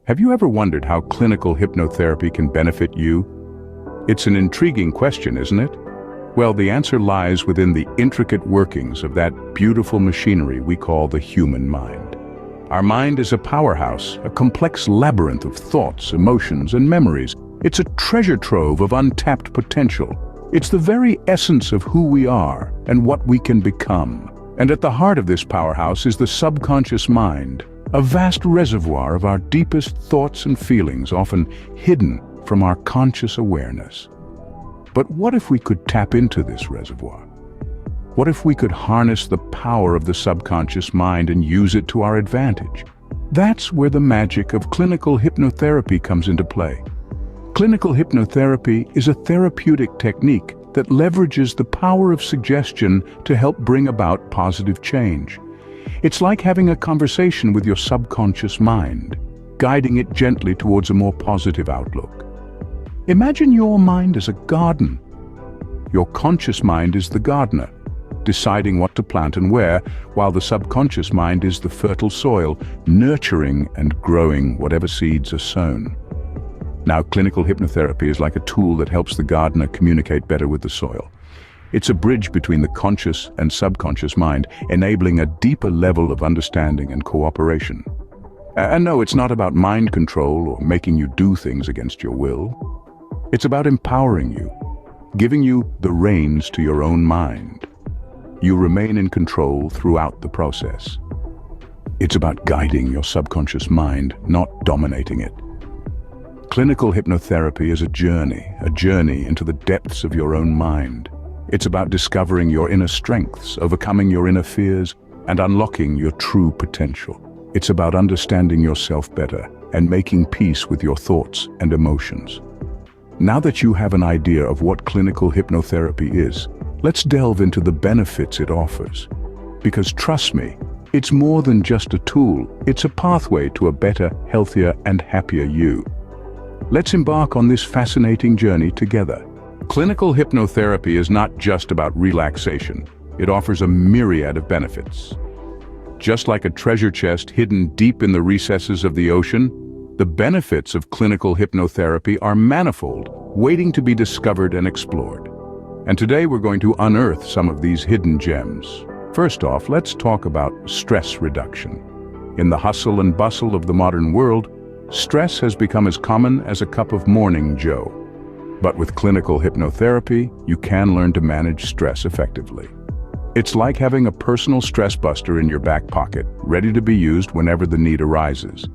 Have you ever wondered how clinical hypnotherapy can benefit you? It's an intriguing question, isn't it? Well, the answer lies within the intricate workings of that beautiful machinery we call the human mind. Our mind is a powerhouse, a complex labyrinth of thoughts, emotions, and memories. It's a treasure trove of untapped potential. It's the very essence of who we are and what we can become. And at the heart of this powerhouse is the subconscious mind, a vast reservoir of our deepest thoughts and feelings, often hidden from our conscious awareness. But what if we could tap into this reservoir? What if we could harness the power of the subconscious mind and use it to our advantage? That's where the magic of clinical hypnotherapy comes into play. Clinical hypnotherapy is a therapeutic technique that leverages the power of suggestion to help bring about positive change. It's like having a conversation with your subconscious mind, guiding it gently towards a more positive outlook. Imagine your mind as a garden. Your conscious mind is the gardener, deciding what to plant and where, while the subconscious mind is the fertile soil, nurturing and growing whatever seeds are sown. Now, clinical hypnotherapy is like a tool that helps the gardener communicate better with the soil. It's a bridge between the conscious and subconscious mind, enabling a deeper level of understanding and cooperation. And no, it's not about mind control or making you do things against your will. It's about empowering you, giving you the reins to your own mind. You remain in control throughout the process. It's about guiding your subconscious mind, not dominating it. Clinical hypnotherapy is a journey into the depths of your own mind. It's about discovering your inner strengths, overcoming your inner fears, and unlocking your true potential. It's about understanding yourself better and making peace with your thoughts and emotions. Now that you have an idea of what clinical hypnotherapy is, let's delve into the benefits it offers. Because trust me, it's more than just a tool, it's a pathway to a better, healthier, and happier you. Let's embark on this fascinating journey together. Clinical hypnotherapy is not just about relaxation. It offers a myriad of benefits. Just like a treasure chest hidden deep in the recesses of the ocean, the benefits of clinical hypnotherapy are manifold, waiting to be discovered and explored. And today we're going to unearth some of these hidden gems. First off, let's talk about stress reduction. In the hustle and bustle of the modern world, stress has become as common as a cup of morning joe. But with clinical hypnotherapy, you can learn to manage stress effectively. It's like having a personal stress buster in your back pocket, ready to be used whenever the need arises.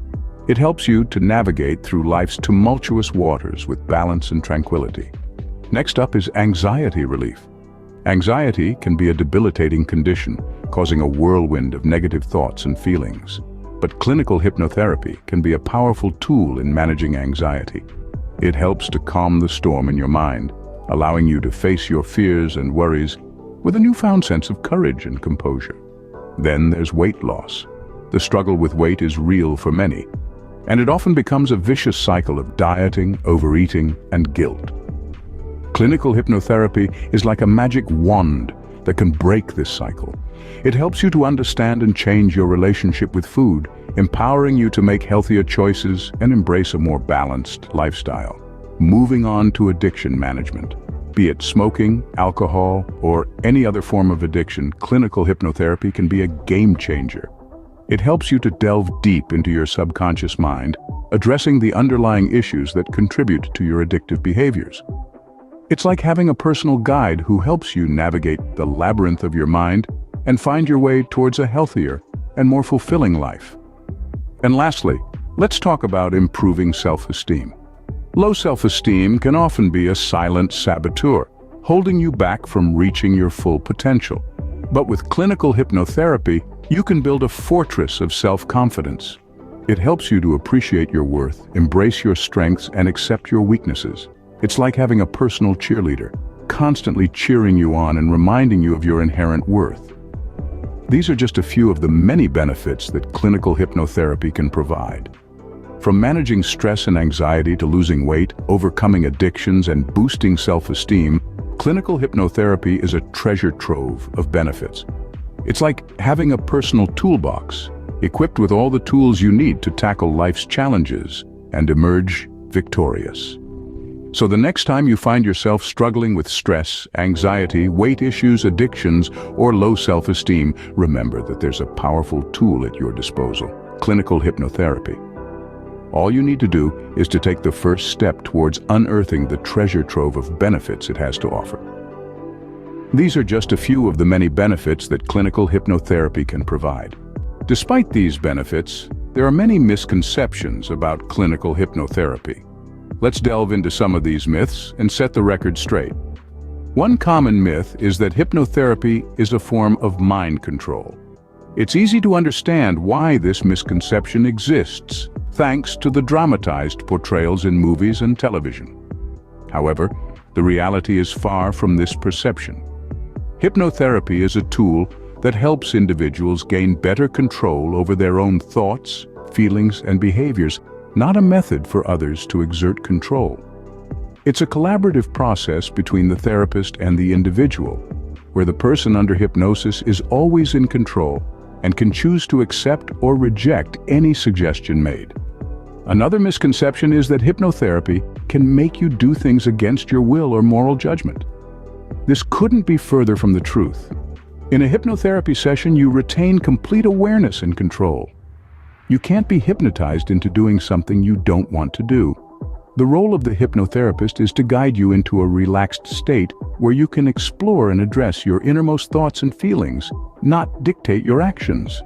It helps you to navigate through life's tumultuous waters with balance and tranquility. Next up is anxiety relief. Anxiety can be a debilitating condition, causing a whirlwind of negative thoughts and feelings. But clinical hypnotherapy can be a powerful tool in managing anxiety. It helps to calm the storm in your mind, allowing you to face your fears and worries with a newfound sense of courage and composure. Then there's weight loss. The struggle with weight is real for many, and it often becomes a vicious cycle of dieting, overeating, and guilt. Clinical hypnotherapy is like a magic wand that can break this cycle. It helps you to understand and change your relationship with food, empowering you to make healthier choices and embrace a more balanced lifestyle. Moving on to addiction management. Be it smoking, alcohol, or any other form of addiction, clinical hypnotherapy can be a game changer. It helps you to delve deep into your subconscious mind, addressing the underlying issues that contribute to your addictive behaviors. It's like having a personal guide who helps you navigate the labyrinth of your mind and find your way towards a healthier and more fulfilling life. And lastly, let's talk about improving self-esteem. Low self-esteem can often be a silent saboteur, holding you back from reaching your full potential. But with clinical hypnotherapy, you can build a fortress of self-confidence. It helps you to appreciate your worth, embrace your strengths, and accept your weaknesses. It's like having a personal cheerleader, constantly cheering you on and reminding you of your inherent worth. These are just a few of the many benefits that clinical hypnotherapy can provide. From managing stress and anxiety to losing weight, overcoming addictions, and boosting self-esteem, clinical hypnotherapy is a treasure trove of benefits. It's like having a personal toolbox, equipped with all the tools you need to tackle life's challenges and emerge victorious. So the next time you find yourself struggling with stress, anxiety, weight issues, addictions, or low self-esteem, remember that there's a powerful tool at your disposal: clinical hypnotherapy. All you need to do is to take the first step towards unearthing the treasure trove of benefits it has to offer. These are just a few of the many benefits that clinical hypnotherapy can provide. Despite these benefits, there are many misconceptions about clinical hypnotherapy. Let's delve into some of these myths and set the record straight. One common myth is that hypnotherapy is a form of mind control. It's easy to understand why this misconception exists, thanks to the dramatized portrayals in movies and television. However, the reality is far from this perception. Hypnotherapy is a tool that helps individuals gain better control over their own thoughts, feelings, and behaviors, not a method for others to exert control. It's a collaborative process between the therapist and the individual, where the person under hypnosis is always in control and can choose to accept or reject any suggestion made. Another misconception is that hypnotherapy can make you do things against your will or moral judgment. This couldn't be further from the truth. In a hypnotherapy session, you retain complete awareness and control. You can't be hypnotized into doing something you don't want to do. The role of the hypnotherapist is to guide you into a relaxed state where you can explore and address your innermost thoughts and feelings, not dictate your actions.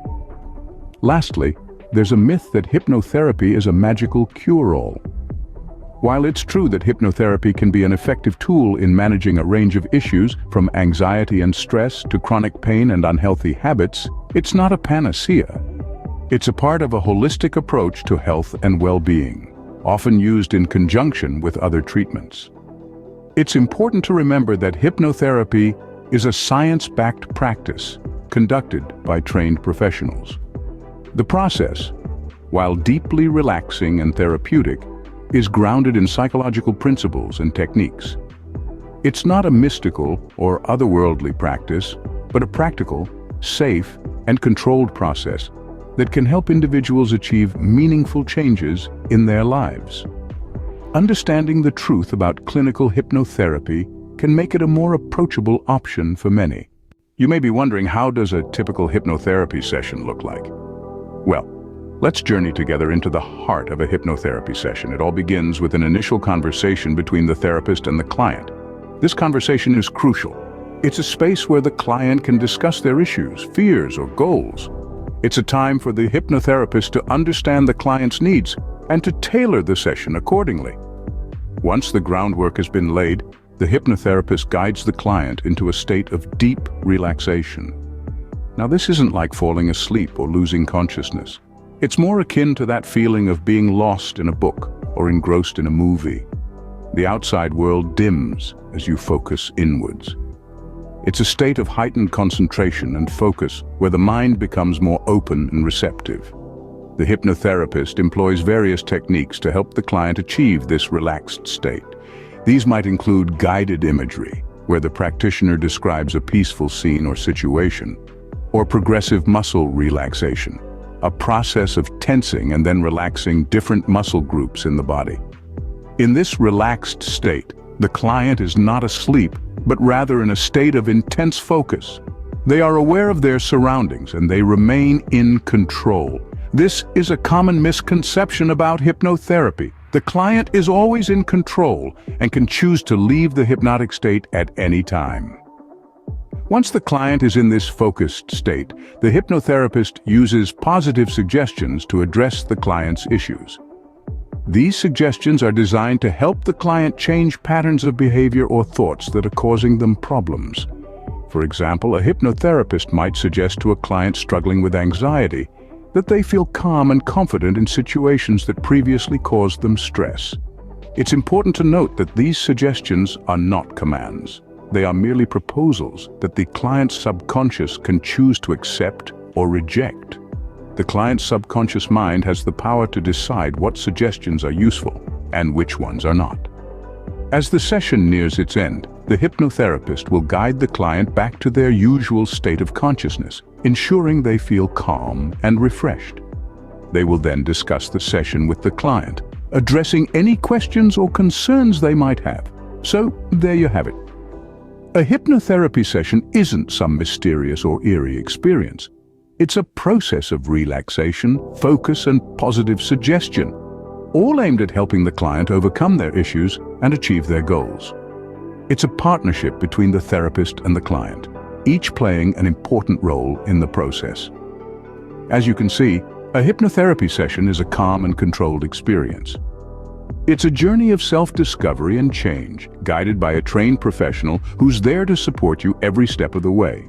Lastly, there's a myth that hypnotherapy is a magical cure-all. While it's true that hypnotherapy can be an effective tool in managing a range of issues, from anxiety and stress to chronic pain and unhealthy habits, it's not a panacea. It's a part of a holistic approach to health and well-being, often used in conjunction with other treatments. It's important to remember that hypnotherapy is a science-backed practice conducted by trained professionals. The process, while deeply relaxing and therapeutic, is grounded in psychological principles and techniques. It's not a mystical or otherworldly practice, but a practical, safe, and controlled process that can help individuals achieve meaningful changes in their lives. Understanding the truth about clinical hypnotherapy can make it a more approachable option for many. You may be wondering, how does a typical hypnotherapy session look like? Well, let's journey together into the heart of a hypnotherapy session. It all begins with an initial conversation between the therapist and the client. This conversation is crucial. It's a space where the client can discuss their issues, fears, or goals. It's a time for the hypnotherapist to understand the client's needs and to tailor the session accordingly. Once the groundwork has been laid, the hypnotherapist guides the client into a state of deep relaxation. Now, this isn't like falling asleep or losing consciousness. It's more akin to that feeling of being lost in a book or engrossed in a movie. The outside world dims as you focus inwards. It's a state of heightened concentration and focus where the mind becomes more open and receptive. The hypnotherapist employs various techniques to help the client achieve this relaxed state. These might include guided imagery, where the practitioner describes a peaceful scene or situation, or progressive muscle relaxation, a process of tensing and then relaxing different muscle groups in the body. In this relaxed state, the client is not asleep, but rather in a state of intense focus. They are aware of their surroundings and they remain in control. This is a common misconception about hypnotherapy. The client is always in control and can choose to leave the hypnotic state at any time. Once the client is in this focused state, the hypnotherapist uses positive suggestions to address the client's issues. These suggestions are designed to help the client change patterns of behavior or thoughts that are causing them problems. For example, a hypnotherapist might suggest to a client struggling with anxiety that they feel calm and confident in situations that previously caused them stress. It's important to note that these suggestions are not commands. They are merely proposals that the client's subconscious can choose to accept or reject. The client's subconscious mind has the power to decide what suggestions are useful and which ones are not. As the session nears its end, the hypnotherapist will guide the client back to their usual state of consciousness, ensuring they feel calm and refreshed. They will then discuss the session with the client, addressing any questions or concerns they might have. So, there you have it. A hypnotherapy session isn't some mysterious or eerie experience. It's a process of relaxation, focus, and positive suggestion, all aimed at helping the client overcome their issues and achieve their goals. It's a partnership between the therapist and the client, each playing an important role in the process. As you can see, a hypnotherapy session is a calm and controlled experience. It's a journey of self-discovery and change, guided by a trained professional who's there to support you every step of the way.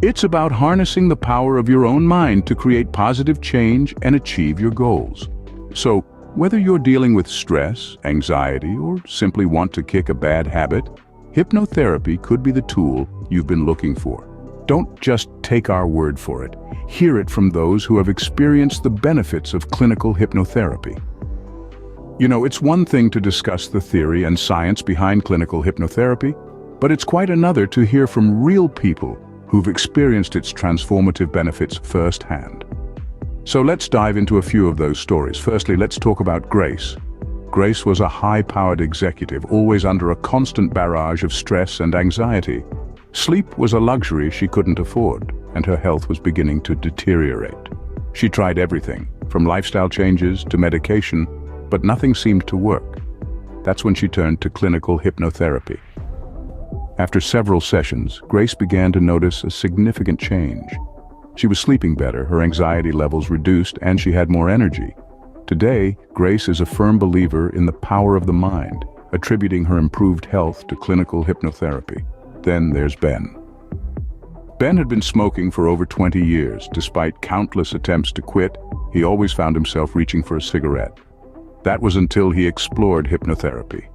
It's about harnessing the power of your own mind to create positive change and achieve your goals. So, whether you're dealing with stress, anxiety, or simply want to kick a bad habit, hypnotherapy could be the tool you've been looking for. Don't just take our word for it. Hear it from those who have experienced the benefits of clinical hypnotherapy. You know, it's one thing to discuss the theory and science behind clinical hypnotherapy, but it's quite another to hear from real people who've experienced its transformative benefits firsthand. So let's dive into a few of those stories. Firstly, let's talk about Grace. Grace was a high-powered executive, always under a constant barrage of stress and anxiety. Sleep was a luxury she couldn't afford, and her health was beginning to deteriorate. She tried everything, from lifestyle changes to medication, but nothing seemed to work. That's when she turned to clinical hypnotherapy. After several sessions, Grace began to notice a significant change. She was sleeping better, her anxiety levels reduced, and she had more energy. Today, Grace is a firm believer in the power of the mind, attributing her improved health to clinical hypnotherapy. Then there's Ben. Ben had been smoking for over 20 years. Despite countless attempts to quit, he always found himself reaching for a cigarette. That was until he explored hypnotherapy.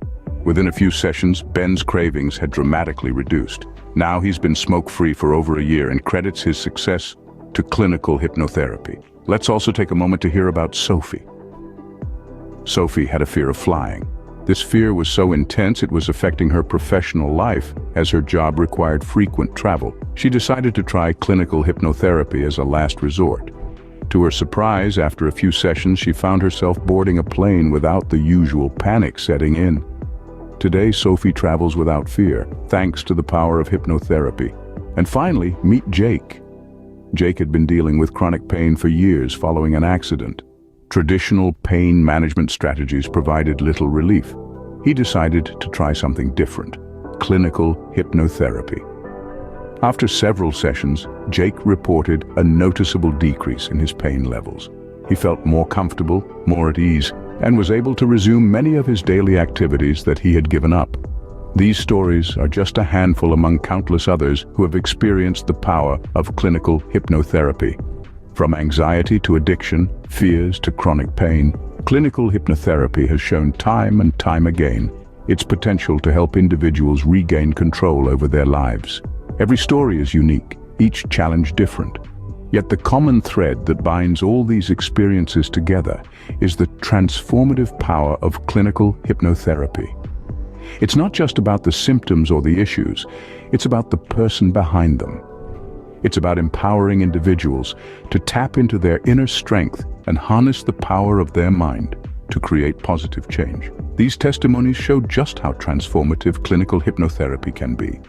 Within a few sessions, Ben's cravings had dramatically reduced. Now he's been smoke-free for over a year and credits his success to clinical hypnotherapy. Let's also take a moment to hear about Sophie. Sophie had a fear of flying. This fear was so intense it was affecting her professional life, as her job required frequent travel. She decided to try clinical hypnotherapy as a last resort. To her surprise, after a few sessions, she found herself boarding a plane without the usual panic setting in. Today, Sophie travels without fear, thanks to the power of hypnotherapy. And finally, meet Jake. Jake had been dealing with chronic pain for years following an accident. Traditional pain management strategies provided little relief. He decided to try something different: clinical hypnotherapy. After several sessions, Jake reported a noticeable decrease in his pain levels. He felt more comfortable, more at ease, and was able to resume many of his daily activities that he had given up. These stories are just a handful among countless others who have experienced the power of clinical hypnotherapy. From anxiety to addiction, fears to chronic pain, clinical hypnotherapy has shown time and time again its potential to help individuals regain control over their lives. Every story is unique, each challenge different. Yet the common thread that binds all these experiences together is the transformative power of clinical hypnotherapy. It's not just about the symptoms or the issues, it's about the person behind them. It's about empowering individuals to tap into their inner strength and harness the power of their mind to create positive change. These testimonies show just how transformative clinical hypnotherapy can be.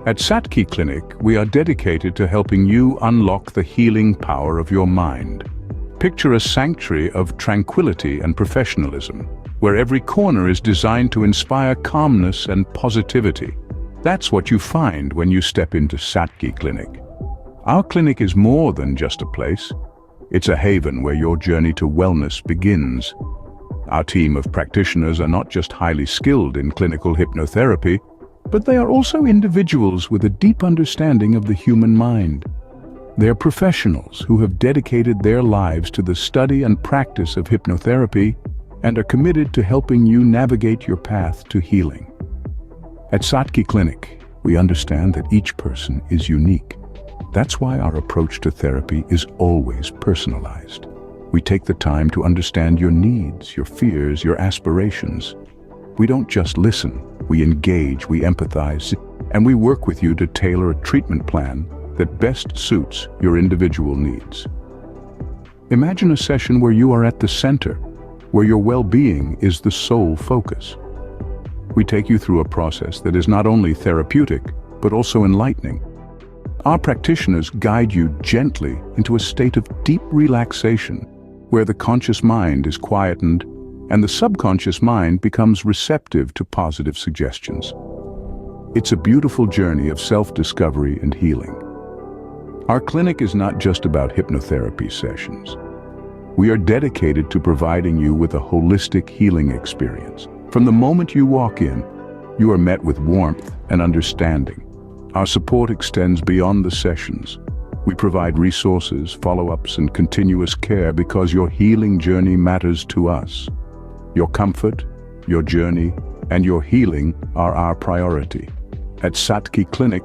At Satke Clinic, we are dedicated to helping you unlock the healing power of your mind. Picture a sanctuary of tranquility and professionalism, where every corner is designed to inspire calmness and positivity. That's what you find when you step into Satke Clinic. Our clinic is more than just a place. It's a haven where your journey to wellness begins. Our team of practitioners are not just highly skilled in clinical hypnotherapy, but they are also individuals with a deep understanding of the human mind. They are professionals who have dedicated their lives to the study and practice of hypnotherapy and are committed to helping you navigate your path to healing. At Satke Clinic, we understand that each person is unique. That's why our approach to therapy is always personalized. We take the time to understand your needs, your fears, your aspirations. We don't just listen, we engage, we empathize, and we work with you to tailor a treatment plan that best suits your individual needs. Imagine a session where you are at the center, where your well-being is the sole focus. We take you through a process that is not only therapeutic, but also enlightening. Our practitioners guide you gently into a state of deep relaxation, where the conscious mind is quietened and the subconscious mind becomes receptive to positive suggestions. It's a beautiful journey of self-discovery and healing. Our clinic is not just about hypnotherapy sessions. We are dedicated to providing you with a holistic healing experience. From the moment you walk in, you are met with warmth and understanding. Our support extends beyond the sessions. We provide resources, follow-ups, and continuous care because your healing journey matters to us. Your comfort, your journey, and your healing are our priority. At Satki Clinic,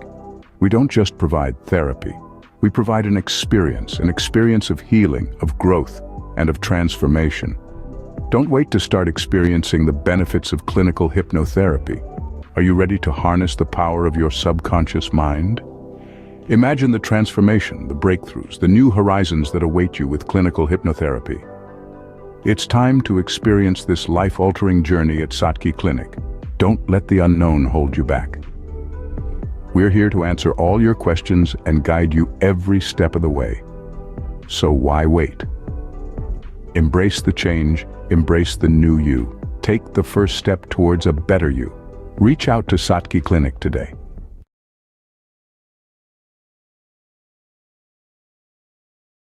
we don't just provide therapy. We provide an experience of healing, of growth, and of transformation. Don't wait to start experiencing the benefits of clinical hypnotherapy. Are you ready to harness the power of your subconscious mind? Imagine the transformation, the breakthroughs, the new horizons that await you with clinical hypnotherapy. It's time to experience this life-altering journey at Satki Clinic. Don't let the unknown hold you back. We're here to answer all your questions and guide you every step of the way. So why wait? Embrace the change, embrace the new you. Take the first step towards a better you. Reach out to Satki Clinic today.